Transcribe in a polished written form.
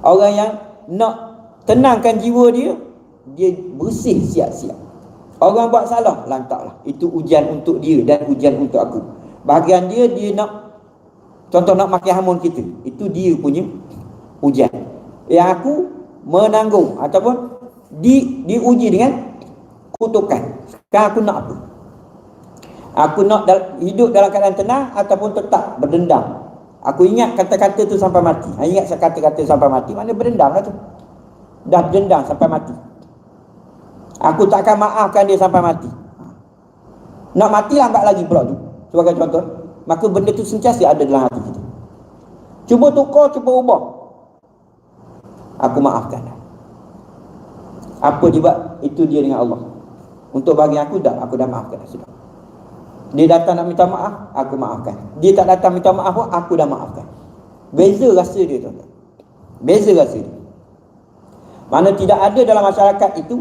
Orang yang nak tenangkan jiwa dia, dia bersih siap-siap. Orang buat salah, lantaklah. Itu ujian untuk dia dan ujian untuk aku. Bahagian dia, dia nak, contoh nak makan hamun kita, itu dia punya ujian. Yang aku menanggung ataupun diuji dengan kutukan. Sekarang aku nak apa? Aku nak hidup dalam keadaan tenang ataupun tetap berdendam. Aku ingat kata-kata tu sampai mati. Ingat kata-kata sampai mati. Mana berdendam lah tu. Dah berdendam sampai mati. Aku takkan maafkan dia sampai mati. Nak mati lambat lagi pula tu. Sebagai contoh. Maka benda tu sentiasa ada dalam hati kita. Cuba tukar, cuba ubah. Aku maafkan. Apa dia buat? Itu dia dengan Allah. Untuk bagi aku aku dah maafkan sudah. Dia datang nak minta maaf, aku maafkan. Dia tak datang minta maaf pun, aku dah maafkan. Beza rasa dia, tuan-tuan. Beza rasa dia. Mana tidak ada dalam masyarakat itu